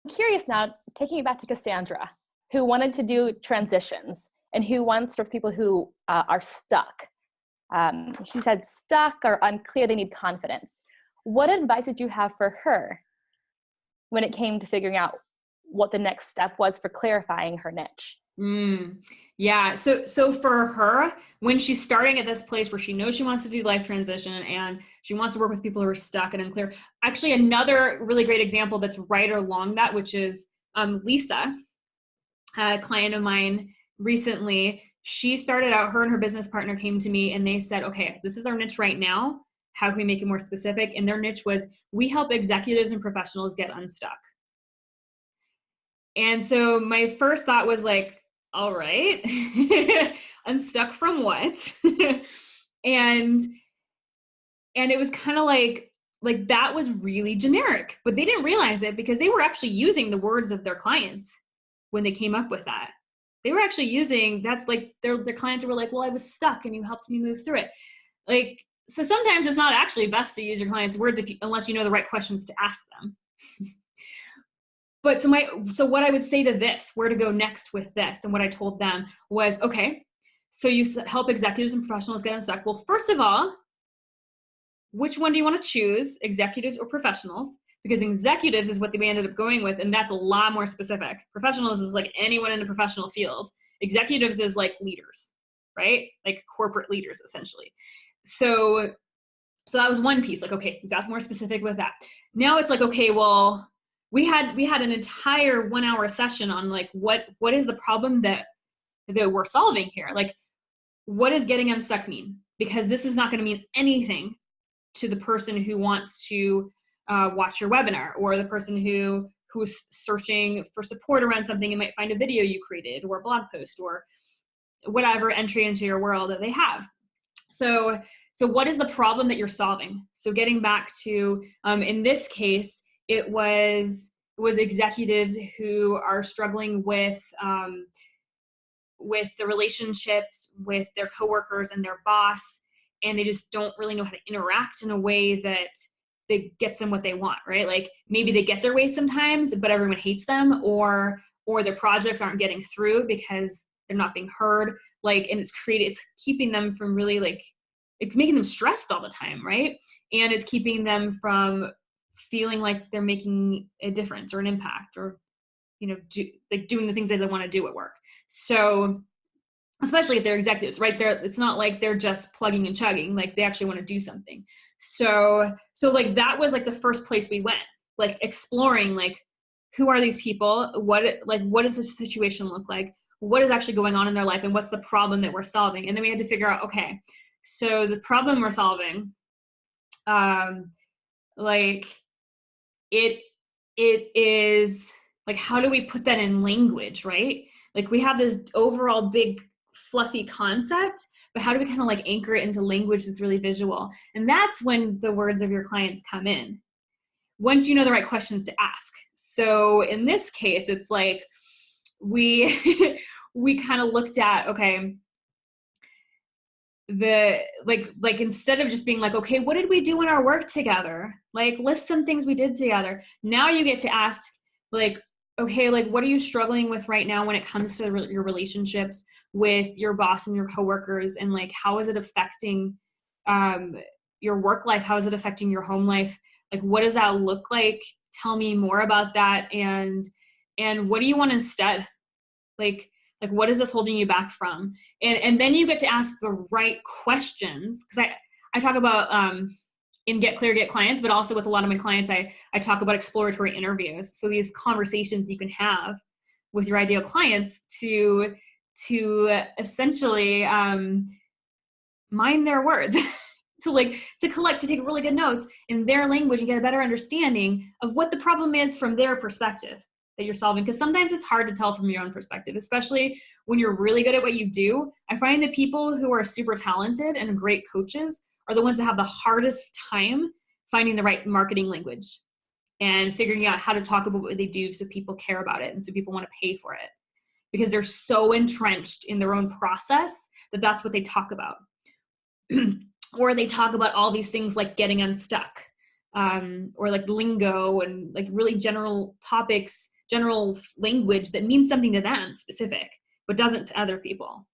curious now, taking it back to Cassandra, who wanted to do transitions and who wants sort of people who are stuck. She said stuck or unclear, they need confidence. What advice did you have for her when it came to figuring out what the next step was for clarifying her niche? Yeah. So for her, when she's starting at this place where she knows she wants to do life transition and she wants to work with people who are stuck and unclear, actually another really great example that's right along that, which is Lisa, a client of mine recently. She started out, her and her business partner came to me and they said, okay, this is our niche right now. How can we make it more specific? And their niche was, we help executives and professionals get unstuck. And so my first thought was like, all right, unstuck from what? and it was kind of like that was really generic, but they didn't realize it because they were actually using the words of their clients when they came up with that. They were actually using, that's like their clients were like, well, I was stuck and you helped me move through it. Like, so sometimes it's not actually best to use your client's words unless you know the right questions to ask them. But so what I would say to this, where to go next with this, and what I told them was, okay, so you help executives and professionals get unstuck. Well, first of all, which one do you want to choose, executives or professionals? Because executives is what they ended up going with, and that's a lot more specific. Professionals is like anyone in the professional field. Executives is like leaders, right? Like corporate leaders, essentially. So that was one piece. Like, okay, we got more specific with that. Now it's like, okay, well, we had an entire 1 hour session on like what is the problem that we're solving here? Like, what does getting unstuck mean? Because this is not going to mean anything to the person who wants to watch your webinar, or the person who's searching for support around something and might find a video you created or a blog post or whatever entry into your world that they have. So what is the problem that you're solving? So getting back to, in this case, it was executives who are struggling with the relationships with their coworkers and their boss, and they just don't really know how to interact in a way that gets them what they want, right? Like maybe they get their way sometimes, but everyone hates them, or their projects aren't getting through because they're not being heard. Like, and it's keeping them from really like, it's making them stressed all the time, right? And it's keeping them from feeling like they're making a difference or an impact, or, doing the things that they want to do at work. So especially if they're executives, right? It's not like they're just plugging and chugging, like they actually want to do something. So like that was like the first place we went, like exploring, like, who are these people? What does the situation look like? What is actually going on in their life? And what's the problem that we're solving? And then we had to figure out, okay, so the problem we're solving, like it is like, how do we put that in language, right? Like we have this overall big fluffy concept, but how do we kind of like anchor it into language that's really visual? And that's when the words of your clients come in, once you know the right questions to ask. So in this case, it's like we kind of looked at, okay, instead of just being like, okay, what did we do in our work together? Like, list some things we did together. Now you get to ask, like, okay, like, what are you struggling with right now when it comes to your relationships with your boss and your coworkers? And like, how is it affecting your work life? How is it affecting your home life? Like, what does that look like? Tell me more about that. And what do you want instead? Like what is this holding you back from? And then you get to ask the right questions. Because I talk about in Get Clear, Get Clients, but also with a lot of my clients, I talk about exploratory interviews. So these conversations you can have with your ideal clients to essentially mine their words, to take really good notes in their language and get a better understanding of what the problem is from their perspective that you're solving. Because sometimes it's hard to tell from your own perspective, especially when you're really good at what you do. I find that people who are super talented and great coaches are the ones that have the hardest time finding the right marketing language and figuring out how to talk about what they do so people care about it and so people want to pay for it, because they're so entrenched in their own process that that's what they talk about. Or they talk about all these things like getting unstuck, or like lingo and like really general topics general language that means something to them specific, but doesn't to other people.